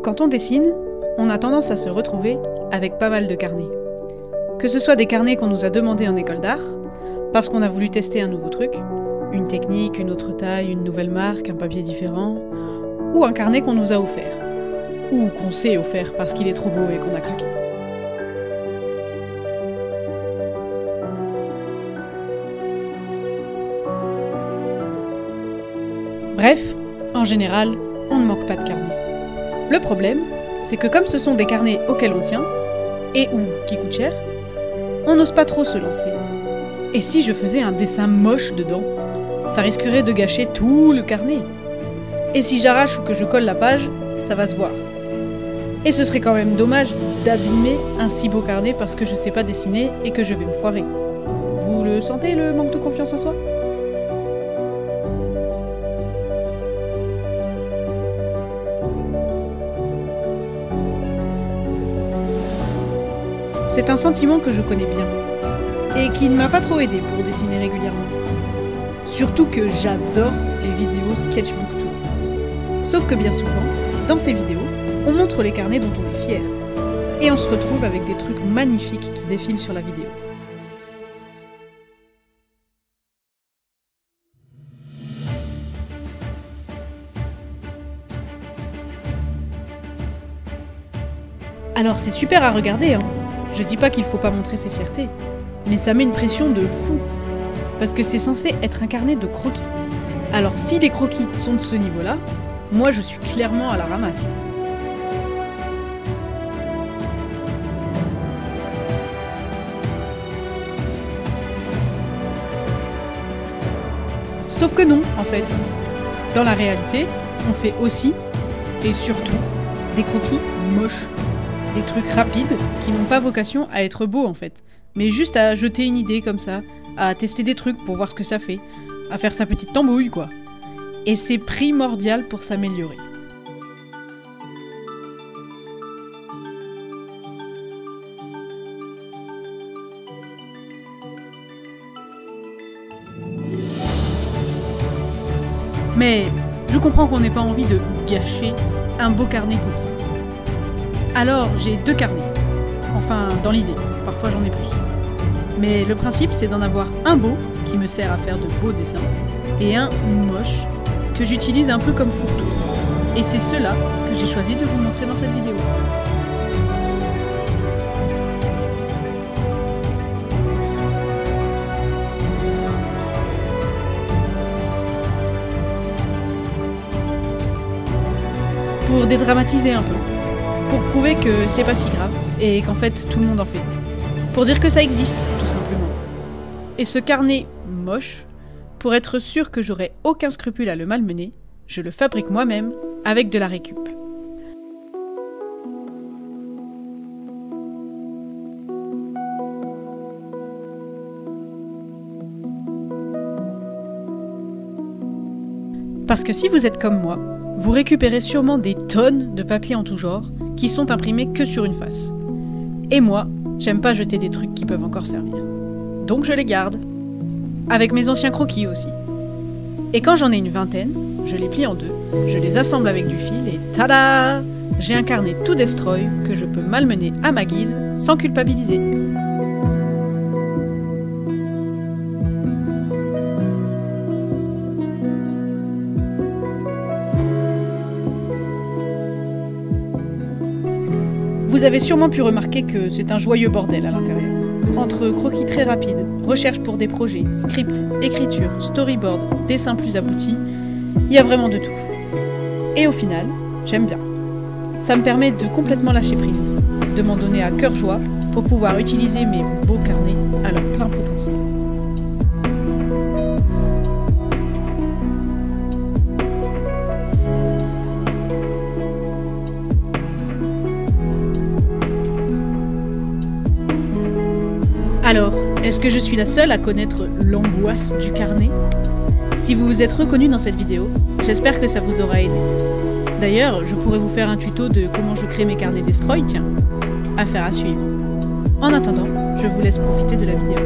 Quand on dessine, on a tendance à se retrouver avec pas mal de carnets. Que ce soit des carnets qu'on nous a demandés en école d'art, parce qu'on a voulu tester un nouveau truc, une technique, une autre taille, une nouvelle marque, un papier différent, ou un carnet qu'on nous a offert, ou qu'on s'est offert parce qu'il est trop beau et qu'on a craqué. Bref, en général, on ne manque pas de carnets. Le problème, c'est que comme ce sont des carnets auxquels on tient, et ou qui coûtent cher, on n'ose pas trop se lancer. Et si je faisais un dessin moche dedans, ça risquerait de gâcher tout le carnet. Et si j'arrache ou que je colle la page, ça va se voir. Et ce serait quand même dommage d'abîmer un si beau carnet parce que je sais pas dessiner et que je vais me foirer. Vous le sentez, le manque de confiance en soi ? C'est un sentiment que je connais bien, et qui ne m'a pas trop aidé pour dessiner régulièrement. Surtout que j'adore les vidéos Sketchbook Tour. Sauf que bien souvent, dans ces vidéos, on montre les carnets dont on est fier, et on se retrouve avec des trucs magnifiques qui défilent sur la vidéo. Alors c'est super à regarder, hein. Je dis pas qu'il faut pas montrer ses fiertés, mais ça met une pression de fou, parce que c'est censé être un carnet de croquis. Alors si les croquis sont de ce niveau-là, moi je suis clairement à la ramasse. Sauf que non, en fait. Dans la réalité, on fait aussi, et surtout, des croquis moches. Des trucs rapides qui n'ont pas vocation à être beaux en fait, mais juste à jeter une idée comme ça, à tester des trucs pour voir ce que ça fait, à faire sa petite tambouille quoi. Et c'est primordial pour s'améliorer. Mais je comprends qu'on n'ait pas envie de gâcher un beau carnet pour ça. Alors j'ai 2 carnets, enfin dans l'idée, parfois j'en ai plus. Mais le principe c'est d'en avoir un beau qui me sert à faire de beaux dessins et un moche que j'utilise un peu comme fourre-tout. Et c'est cela que j'ai choisi de vous montrer dans cette vidéo. Pour dédramatiser un peu. Pour prouver que c'est pas si grave, et qu'en fait tout le monde en fait. Pour dire que ça existe, tout simplement. Et ce carnet moche, pour être sûr que j'aurai aucun scrupule à le malmener, je le fabrique moi-même avec de la récup. Parce que si vous êtes comme moi, vous récupérez sûrement des tonnes de papier en tout genre qui sont imprimés que sur une face. Et moi, j'aime pas jeter des trucs qui peuvent encore servir. Donc je les garde. Avec mes anciens croquis aussi. Et quand j'en ai une vingtaine, je les plie en 2, je les assemble avec du fil et tada! J'ai un carnet tout destroy que je peux malmener à ma guise sans culpabiliser. Vous avez sûrement pu remarquer que c'est un joyeux bordel à l'intérieur. Entre croquis très rapides, recherches pour des projets, scripts, écriture, storyboard, dessins plus aboutis, il y a vraiment de tout. Et au final, j'aime bien. Ça me permet de complètement lâcher prise, de m'en donner à cœur joie pour pouvoir utiliser mes beaux carnets à leur plein potentiel. Alors, est-ce que je suis la seule à connaître l'angoisse du carnet ? Si vous vous êtes reconnu dans cette vidéo, j'espère que ça vous aura aidé. D'ailleurs, je pourrais vous faire un tuto de comment je crée mes carnets Destroy, tiens. Affaire à suivre. En attendant, je vous laisse profiter de la vidéo.